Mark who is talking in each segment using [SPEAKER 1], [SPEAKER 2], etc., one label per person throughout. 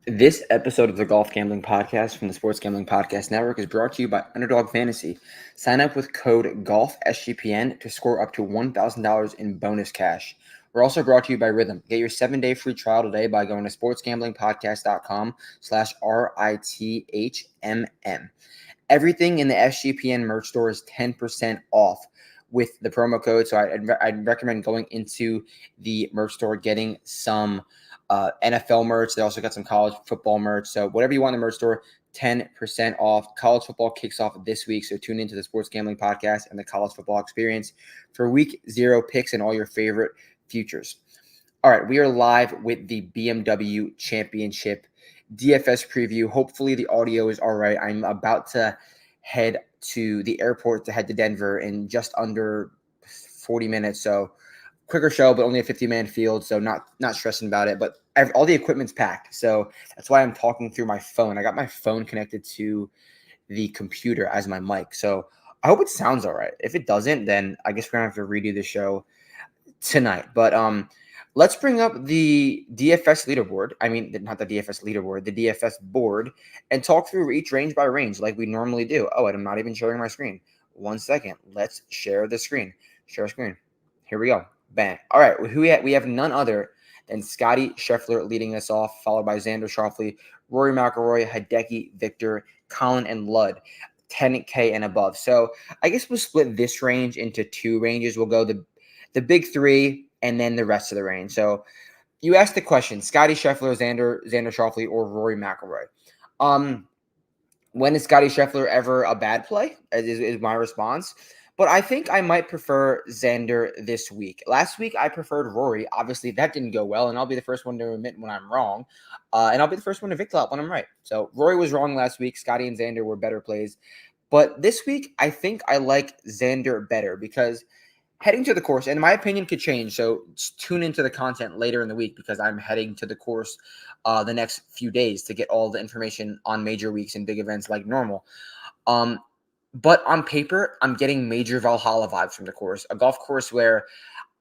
[SPEAKER 1] This episode of the Golf Gambling Podcast from the Sports Gambling Podcast Network is brought to you by Underdog Fantasy. Sign up with code GOLF SGPN to score up to $1,000 in bonus cash. We're also brought to you by Rhythm. Get your 7-day free trial today by going to sportsgamblingpodcast.com/RITHMM. Everything in the SGPN merch store is 10% off with the promo code. So I'd recommend going into the merch store, getting some NFL merch. They also got some college football merch. So whatever you want in the merch store, 10% off. College football kicks off this week. So tune into the Sports Gambling Podcast and the College Football Experience for week 0 picks and all your favorite futures. All right, we are live with the BMW Championship DFS preview. Hopefully the audio is all right. I'm about to head to the airport to head to Denver in just under 40 minutes. So quicker show, but only a 50-man field, so not stressing about it. But all the equipment's packed, so that's why I'm talking through my phone. I got my phone connected to the computer as my mic, so I hope it sounds all right. If it doesn't, then I guess we're gonna have to redo the show tonight. But let's bring up the DFS leaderboard. I mean, not the DFS leaderboard, the DFS board, and talk through each range by range like we normally do. Oh, and I'm not even sharing my screen. 1 second. Let's share the screen. Share screen. Here we go. Bang. All right. We have none other than Scotty Scheffler leading us off, followed by Xander Schauffele, Rory McIlroy, Hideki, Victor, Colin, and Ludd, 10K and above. So I guess we'll split this range into 2 ranges. We'll go the big 3 and then the rest of the range. So you asked the question: Scotty Scheffler, Xander Schauffele, or Rory McIlroy? When is Scotty Scheffler ever a bad play? Is my response. But I think I might prefer Xander this week. Last week, I preferred Rory. Obviously, that didn't go well, and I'll be the first one to admit when I'm wrong. And I'll be the first one to victop when I'm right. So Rory was wrong last week. Scotty and Xander were better plays. But this week, I think I like Xander better because heading to the course, and my opinion could change, so tune into the content later in the week because I'm heading to the course the next few days to get all the information on major weeks and big events like normal. But on paper, I'm getting major Valhalla vibes from the course, a golf course where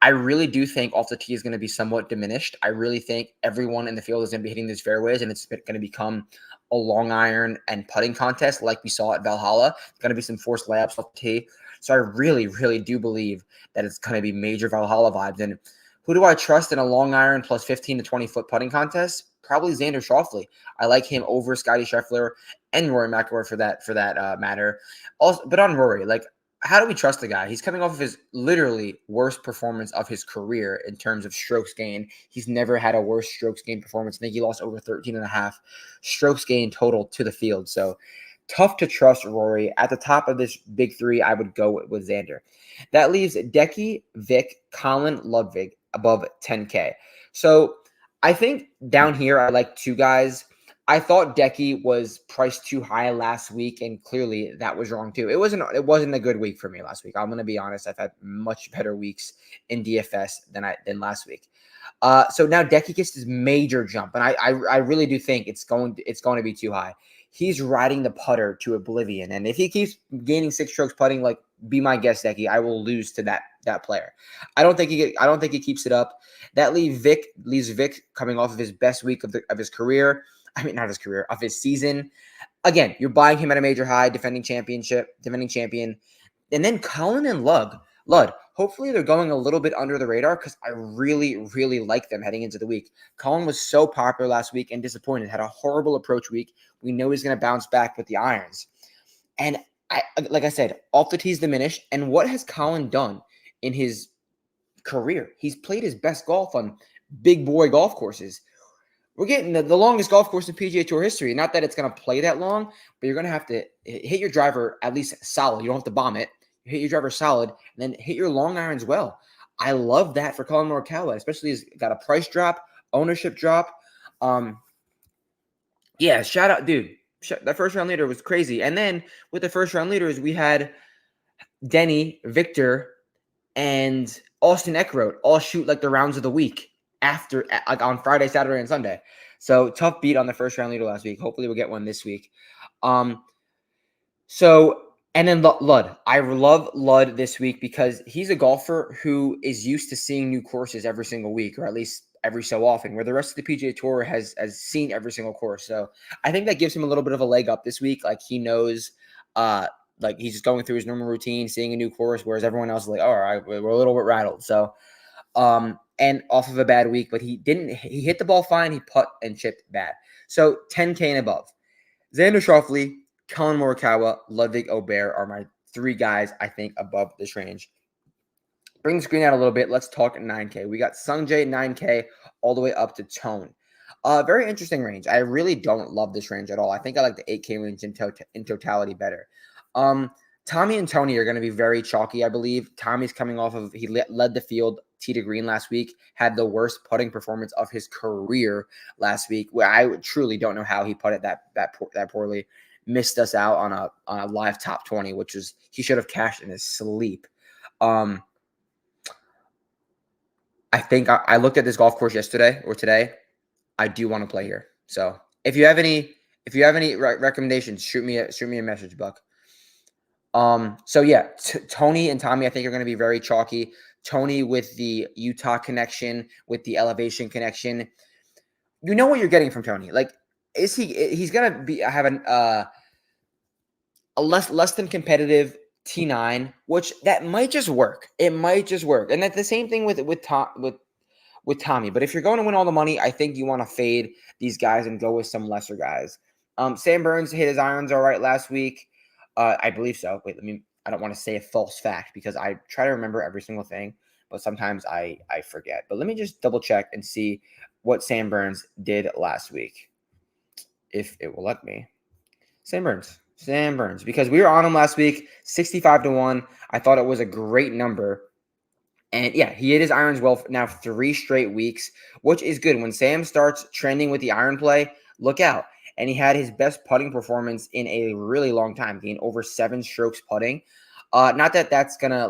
[SPEAKER 1] I really do think off the tee is going to be somewhat diminished. I really think everyone in the field is going to be hitting these fairways, and it's going to become a long iron and putting contest like we saw at Valhalla. It's going to be some forced layups off the tee. So I really, really do believe that it's going to be major Valhalla vibes. And who do I trust in a long iron plus 15 to 20-foot putting contest? Probably Xander Schauffele. I like him over Scotty Scheffler and Rory McIlroy for that matter. Also, but on Rory, like, how do we trust the guy? He's coming off of his literally worst performance of his career in terms of strokes gained. He's never had a worse strokes gained performance. I think he lost over 13 and a half strokes gained total to the field. So tough to trust Rory. At the top of this big 3, I would go with Xander. That leaves Decky, Vic, Colin, Ludwig above 10K. So I think down here I like 2 guys. I thought Decky was priced too high last week, and clearly that was wrong too. It wasn't a good week for me last week. I'm going to be honest. I've had much better weeks in DFS than last week. So now Decky gets this major jump, and I really do think it's going to be too high. He's riding the putter to oblivion, and if he keeps gaining 6 strokes putting, like, be my guest, Decky, I will lose to that player. I don't think he keeps it up. That leaves Vic coming off of his best week of his career. I mean, not his career, of his season. Again, you're buying him at a major high, defending champion. And then Colin and Ludd. Hopefully they're going a little bit under the radar because I really, really like them heading into the week. Colin was so popular last week and disappointed, had a horrible approach week. We know he's going to bounce back with the irons. And like I said, off the tee's diminished. And what has Colin done in his career? He's played his best golf on big boy golf courses. We're getting the longest golf course in PGA Tour history. Not that it's going to play that long, but you're going to have to hit your driver at least solid. You don't have to bomb it. You hit your driver solid, and then hit your long irons well. I love that for Colin Morikawa, especially he's got a price drop, ownership drop. Yeah, shout out, dude. That first round leader was crazy. And then with the first round leaders, we had Denny, Victor, and Austin Eckroat all shoot like the rounds of the week after, like, on Friday, Saturday, and Sunday. So tough beat on the first round leader last week. Hopefully we'll get one this week. And then Ludd. I love Ludd this week because he's a golfer who is used to seeing new courses every single week, or at least every so often, where the rest of the PGA Tour has seen every single course. So I think that gives him a little bit of a leg up this week. Like he knows, like he's just going through his normal routine, seeing a new course, whereas everyone else is like, all right, we're a little bit rattled. So, and off of a bad week, but he hit the ball fine. He putt and chipped bad. So 10K and above. Xander Schauffele, Colin Morikawa, Ludwig Aubert are my 3 guys I think above this range. Bring the screen out a little bit. Let's talk 9K. We got Sungjae 9K all the way up to Tone. Very interesting range. I really don't love this range at all. I think I like the 8K range in totality better. Tommy and Tony are going to be very chalky, I believe. Tommy's coming off of, he led the field tee to green last week, had the worst putting performance of his career last week, where I truly don't know how he putted that poorly. Missed us out on a live top 20, which was, he should have cashed in his sleep. I think I looked at this golf course yesterday or today. I do want to play here. So if you have any recommendations, shoot me a message, Buck. So yeah, Tony and Tommy, I think are going to be very chalky. Tony with the Utah connection, with the elevation connection. You know what you're getting from Tony. Like, he's going to be having a less than competitive T9, which that might just work. It might just work. And that's the same thing with Tommy. But if you're going to win all the money, I think you want to fade these guys and go with some lesser guys. Sam Burns hit his irons all right last week. I believe so. Wait, I don't want to say a false fact because I try to remember every single thing, but sometimes I forget. But let me just double check and see what Sam Burns did last week, if it will let me. Sam Burns, because we were on him last week, 65-1. I thought it was a great number. And yeah, he hit his irons well now 3 straight weeks, which is good. When Sam starts trending with the iron play, look out. And he had his best putting performance in a really long time, gained over 7 strokes putting. Not that that's gonna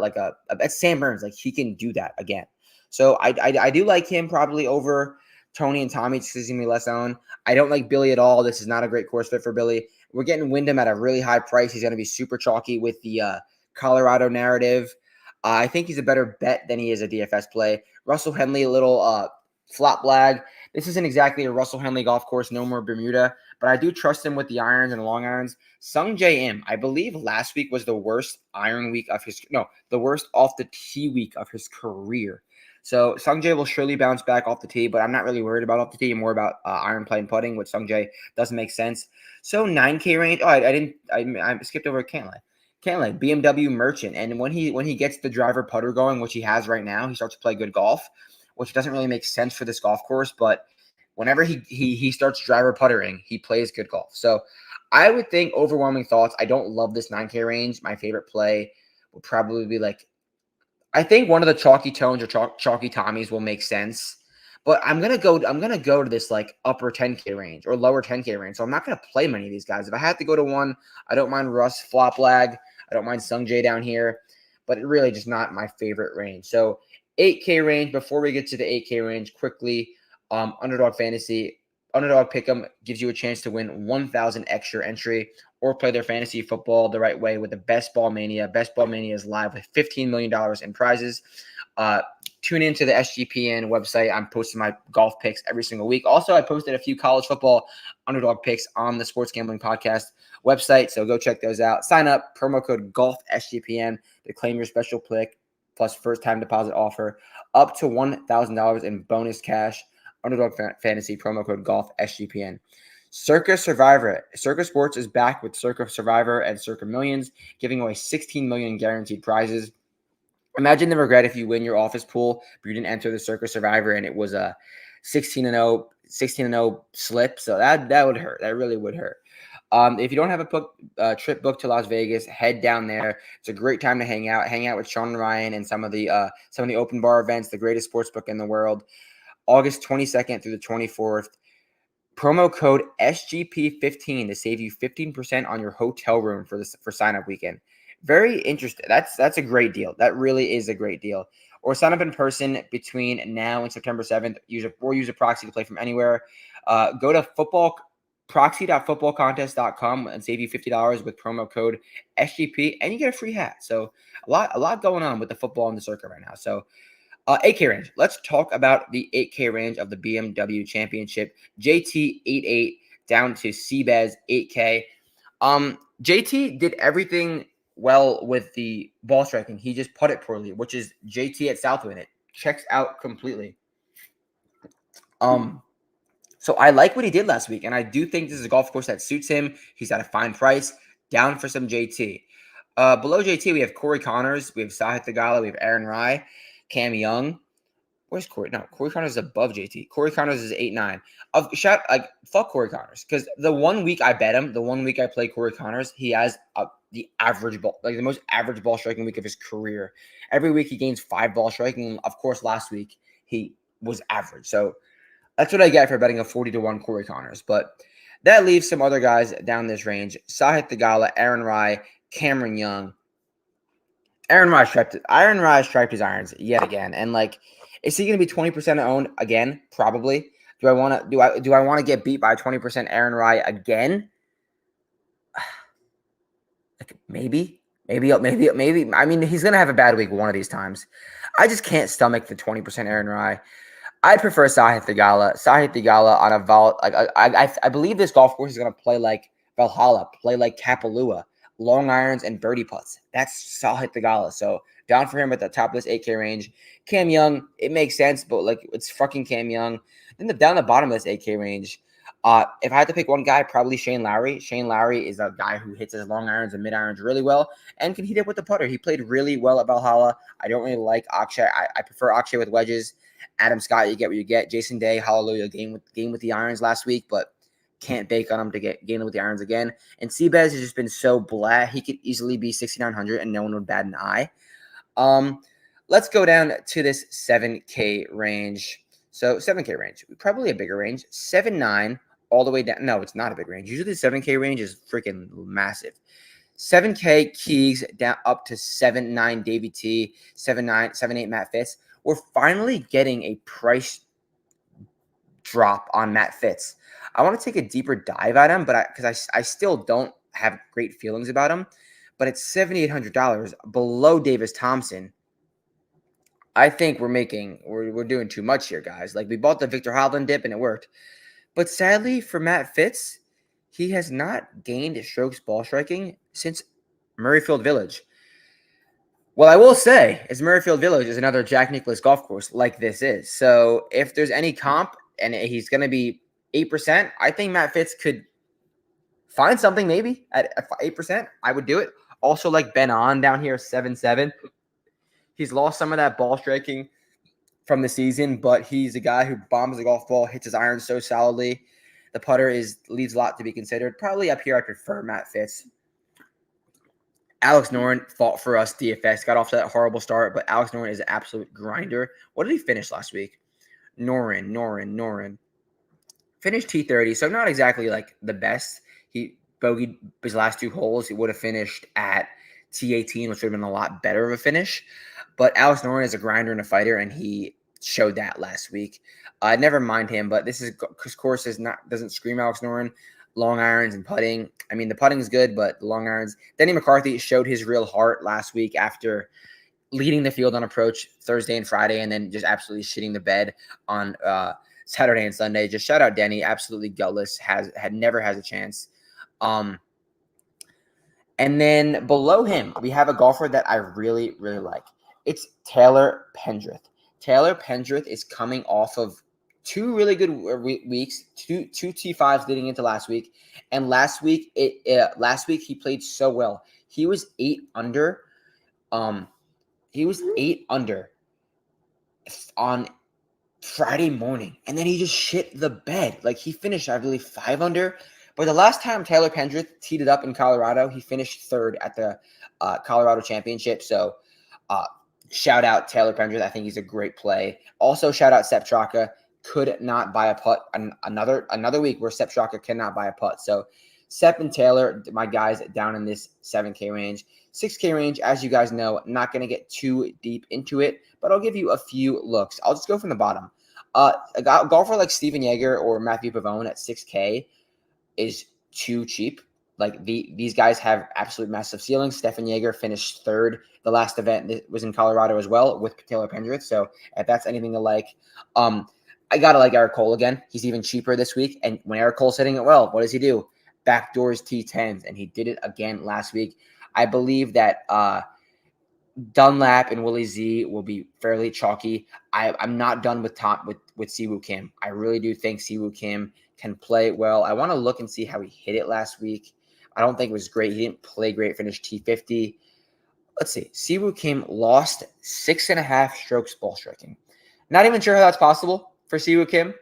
[SPEAKER 1] that's Sam Burns, like he can do that again. So I do like him probably over Tony and Tommy, just because he's gonna be less owned. I don't like Billy at all. This is not a great course fit for Billy. We're getting Wyndham at a really high price. He's gonna be super chalky with the Colorado narrative. I think he's a better bet than he is a DFS play. Russell Henley, a little flop lag. This isn't exactly a Russell Henley golf course, no more Bermuda, but I do trust him with the irons and the long irons. Sungjae Im, I believe last week was the worst the worst off the tee week of his career. So Sungjae will surely bounce back off the tee, but I'm not really worried about off the tee. More about iron play and putting, which Sungjae doesn't make sense. So 9K range. Oh, I skipped over Cantlay, BMW Merchant, and when he gets the driver putter going, which he has right now, he starts to play good golf, which doesn't really make sense for this golf course. But whenever he starts driver puttering, he plays good golf. So I would think overwhelming thoughts. I don't love this 9K range. My favorite play would probably be I think one of the chalky tones or chalky Tommies will make sense. But I'm gonna go to this upper 10K range or lower 10K range. So I'm not gonna play many of these guys. If I had to go to one, I don't mind Russ flop lag. I don't mind Sungjae down here, but it really just not my favorite range. So 8K range. Before we get to the 8K range, quickly, Underdog Fantasy, Underdog Pick'em gives you a chance to win 1,000 extra entry or play their fantasy football the right way with the Best Ball Mania. Best Ball Mania is live with $15 million in prizes. Tune into the SGPN website. I'm posting my golf picks every single week. Also, I posted a few college football underdog picks on the Sports Gambling Podcast website, so go check those out. Sign up, promo code GOLFSGPN to claim your special pick plus first-time deposit offer up to $1,000 in bonus cash. Underdog Fantasy, promo code GOLFSGPN. Circa Survivor. Circa Sports is back with Circa Survivor and Circa Millions, giving away $16 million in guaranteed prizes. Imagine the regret if you win your office pool, but you didn't enter the Circa Survivor and it was a 16-0 slip. So that would hurt. That really would hurt. If you don't have a trip booked to Las Vegas, head down there. It's a great time to hang out with Sean and Ryan and some of the open bar events, the greatest sports book in the world. August 22nd through the 24th. Promo code SGP15 to save you 15% on your hotel room for sign-up weekend. Very interesting. That's a great deal. That really is a great deal. Or sign up in person between now and September 7th. Use a proxy to play from anywhere. Go to proxy.footballcontest.com and save you $50 with promo code SGP, and you get a free hat. So a lot going on with the football and the circuit right now. So 8K range. Let's talk about the 8K range of the BMW Championship. JT 8.8 down to CBEZ 8K. JT did everything well with the ball striking. He just put it poorly, which is JT at Southwind. It checks out completely. So I like what he did last week, and I do think this is a golf course that suits him. He's at a fine price. Down for some JT. Below JT, we have Corey Connors, we have Sahith Theegala, we have Aaron Rai, Cam Young. Where's Corey? No, Corey Connors is above JT. Corey Connors is 8.9. Fuck Corey Connors, because the 1 week I bet him, the 1 week I play Corey Connors, he has the average ball, like the most average ball striking week of his career. Every week he gains 5 ball striking. Of course, last week he was average. So that's what I get for betting a 40-1 Corey Connors. But that leaves some other guys down this range. Sahith Theegala, Aaron Rai, Cameron Young. Aaron Rai striped his irons yet again. And like, is he going to be 20% owned again? Probably. Do I want to get beat by 20% Aaron Rai again? Like maybe. I mean, he's going to have a bad week one of these times. I just can't stomach the 20% Aaron Rai. I'd prefer Sahith Theegala. Sahith Theegala on a vault. Like I believe this golf course is going to play like Valhalla, play like Kapalua, long irons and birdie putts. That's Sahith Theegala. So down for him at the top of this 8K range. Cam Young, it makes sense, but like it's fucking Cam Young. Then down the bottom of this 8K range, if I had to pick one guy, probably Shane Lowry. Shane Lowry is a guy who hits his long irons and mid irons really well and can hit it with the putter. He played really well at Valhalla. I don't really like Akshay. I prefer Akshay with wedges. Adam Scott, you get what you get. Jason Day, hallelujah, game with the irons last week, but can't bake on him to gain with the irons again. And CBEZ has just been so blah. He could easily be 6,900 and no one would bat an eye. Let's go down to this 7K range. So 7K range, probably a bigger range. 7.9 all the way down. No, it's not a big range. Usually the 7K range is freaking massive. 7K Keegs down up to 7.9 Davey T, 7.9, 7.8 Matt Fitz. We're finally getting a price drop on Matt Fitz. I want to take a deeper dive at him, but because I still don't have great feelings about him. But it's $7,800 below Davis Thompson. I think we're doing too much here, guys. Like we bought the Victor Hovland dip and it worked, but sadly for Matt Fitz, he has not gained strokes ball striking since Murrayfield Village. Well, I will say, is Murrayfield Village is another Jack Nicklaus golf course like this is. So if there's any comp and he's going to be 8%, I think Matt Fitz could find something maybe at 8%. I would do it. Also like Ben On down here, 7.7. He's lost some of that ball striking from the season, but he's a guy who bombs the golf ball, hits his iron so solidly. The putter leaves a lot to be considered. Probably up here, I prefer Matt Fitz. Alex Noren fought for us, DFS. Got off to that horrible start, but Alex Noren is an absolute grinder. What did he finish last week? Noren. Finished T30, so not exactly like the best. He bogeyed his last 2 holes. He would have finished at T18, which would have been a lot better of a finish. But Alex Noren is a grinder and a fighter, and he showed that last week. Never mind him, but this course doesn't scream Alex Noren. Long irons and putting. I mean, the putting is good, but the long irons. Denny McCarthy showed his real heart last week after leading the field on approach Thursday and Friday, and then just absolutely shitting the bed on Saturday and Sunday. Just shout out Denny, absolutely gutless. Never has a chance. And then below him, we have a golfer that I really, really like. It's Taylor Pendrith. Taylor Pendrith is coming off of 2 really good weeks, two T5s leading into last week. And last week he played so well. He was 8 under. He was 8 under on Friday morning. And then he just shit the bed. Like he finished, I believe, 5 under. But the last time Taylor Pendrith teed it up in Colorado, he finished 3rd at the Colorado Championship. So shout out Taylor Pendrith. I think he's a great play. Also shout out Sepp Straka. Could not buy a putt. Another week where Sepp Straka cannot buy a putt. So Sepp and Taylor, my guys down in this 7K range. 6K range, as you guys know, not going to get too deep into it, but I'll give you a few looks. I'll just go from the bottom. A golfer like Steven Yeager or Matthew Pavone at 6K is too cheap. Like these guys have absolute massive ceilings. Stefan Jaeger finished third. The last event was in Colorado as well with Taylor Pendrith. So if that's anything to like, I gotta like Eric Cole again. He's even cheaper this week. And when Eric Cole's hitting it well, what does he do? Backdoors T10s, and he did it again last week. I believe that Dunlap and Willie Z will be fairly chalky. I'm not done with Siwoo Kim. I really do think Siwoo Kim can play well. I want to look and see how he hit it last week. I don't think it was great. He didn't play great. Finished T50. Let's see. Siwoo Kim lost 6.5 strokes ball striking. Not even sure how that's possible for Siwoo Kim.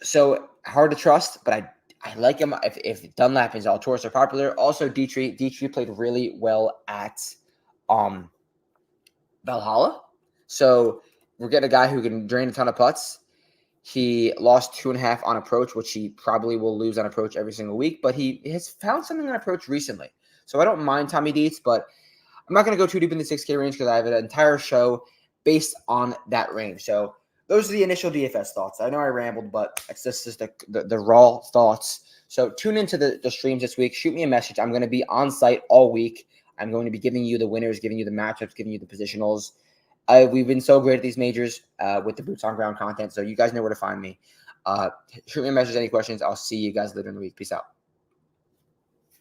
[SPEAKER 1] So hard to trust, but I like him if Dunlap and Zalatoris are popular. Also, Dietrich played really well at Valhalla. So we're getting a guy who can drain a ton of putts. He lost 2.5 on approach, which he probably will lose on approach every single week, but he has found something on approach recently. So I don't mind Tommy Dietz, but I'm not going to go too deep in the 6K range because I have an entire show based on that range. So those are the initial DFS thoughts. I know I rambled, but it's just the raw thoughts. So tune into the streams this week. Shoot me a message. I'm going to be on site all week. I'm going to be giving you the winners, giving you the matchups, giving you the positionals. We've been so great at these majors with the boots on ground content, so you guys know where to find me. Shoot me a message, any questions. I'll see you guys later in the week. Peace out.